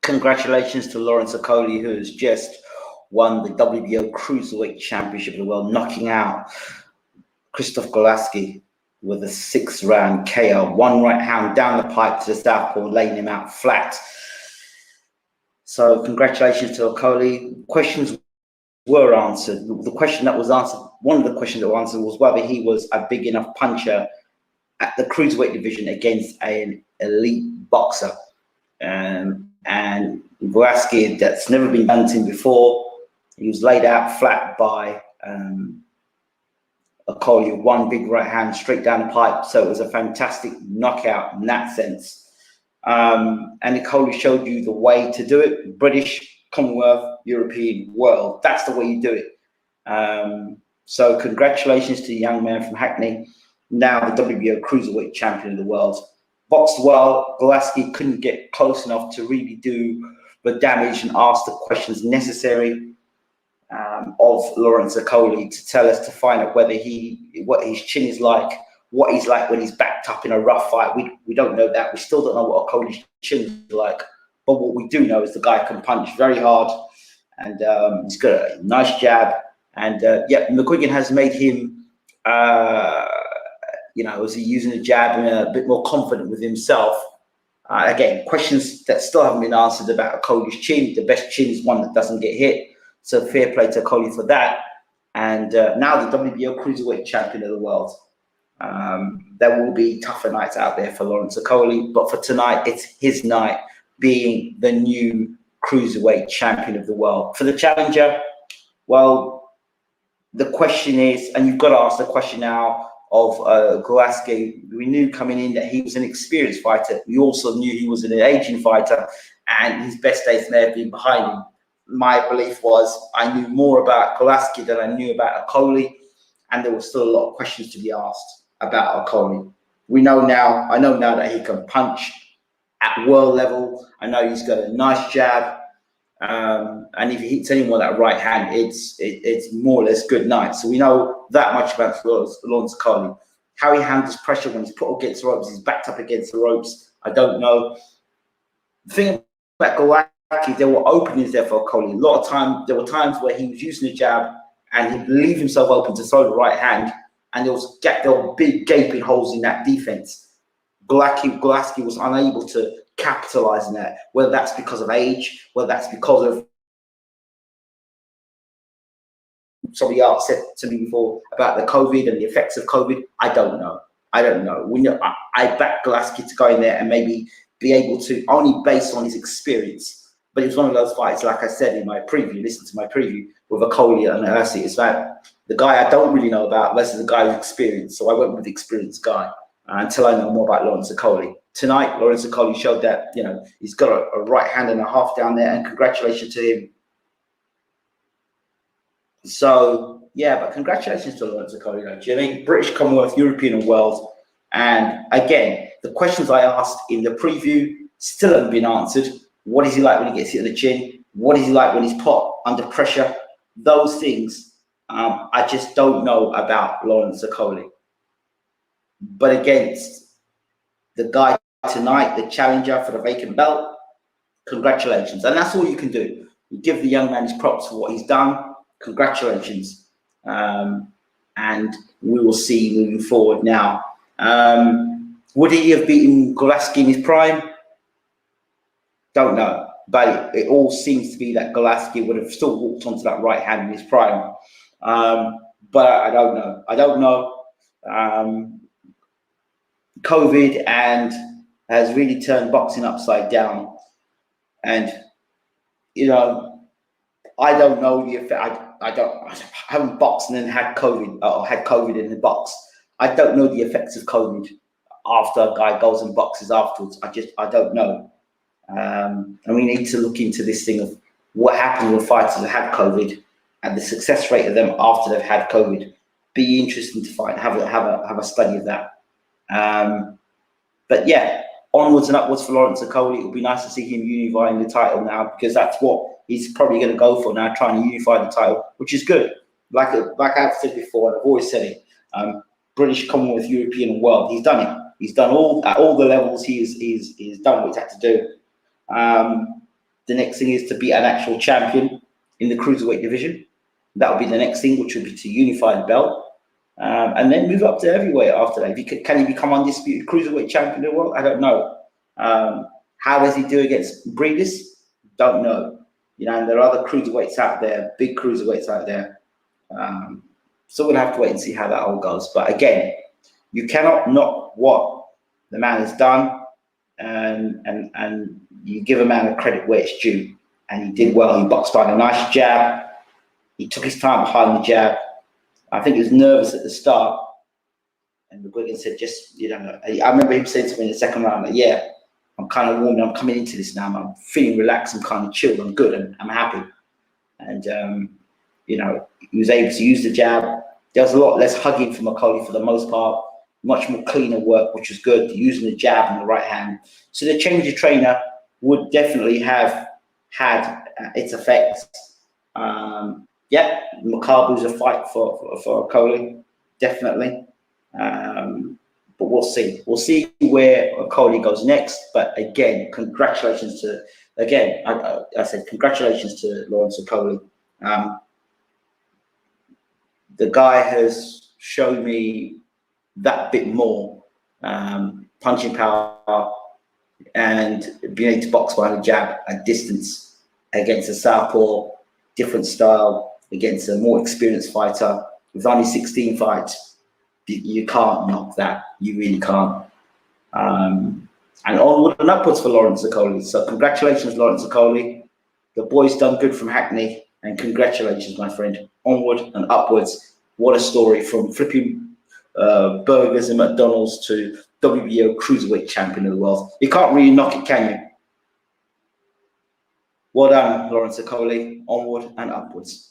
Congratulations to Lawrence Okolie, who has just won the WBO Cruiserweight Championship of the World, knocking out Glowacki with a 6-round KO. One right hand down the pipe to the southpaw, laying him out flat. So congratulations to Okolie. Questions were answered. The question that was answered, one of the questions that was answered was whether he was a big enough puncher at the Cruiserweight division against an elite boxer. And Glowacki, that's never been done to him before. He was laid out flat by Okolie, one big right hand straight down the pipe. So it was a fantastic knockout in that sense. And Okolie showed you the way to do it: British, Commonwealth, European, world. That's the way you do it. So congratulations to the young man from Hackney, now the WBO Cruiserweight champion of the world. Boxed well. Glowacki couldn't get close enough to really do the damage and ask the questions necessary of Lawrence Okolie to tell us, to find out whether what his chin is like, what he's like when he's backed up in a rough fight. We don't know that. We still don't know what Okolie's chin is like. But what we do know is the guy can punch very hard, and he's got a nice jab. And yeah, McGuigan has made him, is he using the jab and a bit more confident with himself. Again, questions that still haven't been answered about Okolie's chin. The best chin is one that doesn't get hit. So fair play to Okolie for that. And now the WBO Cruiserweight champion of the world. There will be tougher nights out there for Lawrence Okolie, but for tonight, it's his night, being the new Cruiserweight champion of the world. For the challenger, well, the question is, and you've got to ask the question now of Glowacki. We knew coming in that he was an experienced fighter. We also knew he was an aging fighter, and his best days may have been behind him. My belief was I knew more about Glowacki than I knew about Okolie, and there was still a lot of questions to be asked about Okolie. I know now that he can punch at world level. I know he's got a nice jab, and if he hits anyone with that right hand, it's more or less good night. So we know that much about Lawrence Okolie. How he handles pressure when he's put against the ropes, he's backed up against the ropes, I don't know. The thing about Glowacki, there were openings there for Okolie. A lot of time, there were times where he was using the jab and he'd leave himself open to throw the right hand, and there were big gaping holes in that defense. Glowacki was unable to capitalize on that, whether that's because of age, whether that's because of somebody else said to me before about the COVID and the effects of COVID. I don't know. I back Glowacki to go in there and maybe be able to, only based on his experience. But it was one of those fights, like I said in my preview, listen to my preview with Okolie and Ursi. It's that the guy I don't really know about versus the guy who's experienced. So I went with the experienced guy until I know more about Lawrence Okolie. Tonight, Lawrence Okolie showed that, he's got a right hand and a half down there, and congratulations to him. So, yeah, but congratulations to Lawrence Okolie. Do you know what I mean? British, Commonwealth, European, and world. And again, the questions I asked in the preview still haven't been answered. What is he like when he gets hit on the chin? What is he like when he's put under pressure? Those things, I just don't know about Lawrence Okolie. But against the guy tonight, the challenger for the vacant belt, congratulations. And that's all you can do. You give the young man his props for what he's done. Congratulations. And we will see moving forward now. Would he have beaten Glowacki in his prime? Don't know. But it all seems to be that Glowacki would have still walked onto that right hand in his prime. But I don't know. I don't know. COVID has really turned boxing upside down. And, I don't know the effect. I haven't boxed and then had COVID, or had COVID in the box. I don't know the effects of COVID after a guy goes and boxes afterwards. I don't know. And we need to look into this thing of what happens with fighters that had COVID and the success rate of them after they've had COVID. Be interesting to find, have a study of that. But yeah, onwards and upwards for Lawrence Okolie. It would be nice to see him unifying the title now, because that's what he's probably going to go for now, trying to unify the title, which is good. Like I've said before, and I've always said it, British, Commonwealth, European, and world. He's done it. He's done all at all the levels. He's done what he's had to do. The next thing is to be an actual champion in the cruiserweight division. That will be the next thing, which will be to unify the belt. And then move up to heavyweight after that. If he can he become undisputed cruiserweight champion of the world? I don't know. How does he do against Breedis? Don't know. You know, and there are other cruiserweights out there, big cruiserweights out there. So we'll have to wait and see how that all goes. But again, you cannot knock what the man has done, and you give a man a credit where it's due. And he did well. He boxed by a nice jab. He took his time behind the jab. I think he was nervous at the start, and McGuigan said, "Just, you know." I remember him saying to me in the second round, like, "Yeah, I'm kind of warm. I'm coming into this now. I'm feeling relaxed. I'm kind of chilled. I'm good. And I'm happy." And you know, he was able to use the jab. There was a lot less hugging from Okolie for the most part. Much more cleaner work, which was good. Using the jab and the right hand. So the change of trainer would definitely have had its effects. Yeah, Makabu's a fight for Okolie, definitely. But we'll see. We'll see where Okolie goes next. But again, congratulations to, I said congratulations to Lawrence Okolie. The guy has shown me that bit more, punching power and being able to box behind a jab at distance against a southpaw, different style, against a more experienced fighter with only 16 fights. You can't knock that. You really can't. And onward and upwards for Lawrence Okolie. So congratulations, Lawrence Okolie. The boy's done good from Hackney, and congratulations, my friend. Onward and upwards. What a story, from flipping burgers and McDonald's to WBO Cruiserweight Champion of the world. You can't really knock it, can you? Well done, Lawrence Okolie. Onward and upwards.